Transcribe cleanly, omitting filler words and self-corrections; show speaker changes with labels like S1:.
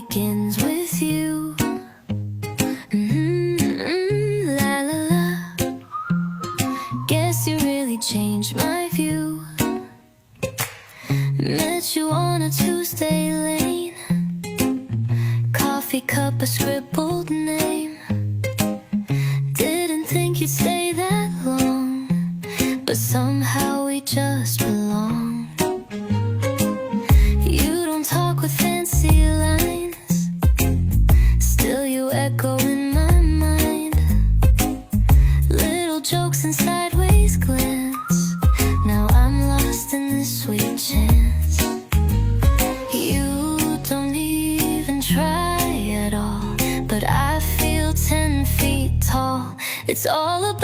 S1: begins with you. La la la. Guess you really changed my view. Met you on a Tuesday lane. Coffee cup, a scribbled name. Didn't think you'd stay that long, but somehow we just belong. You don't talk with fancy lines, still you echo in my mind. Little jokes and sideways glance, now I'm lost in this sweet chance. You don't even try at all, but I feel 10 feet tall. It's all about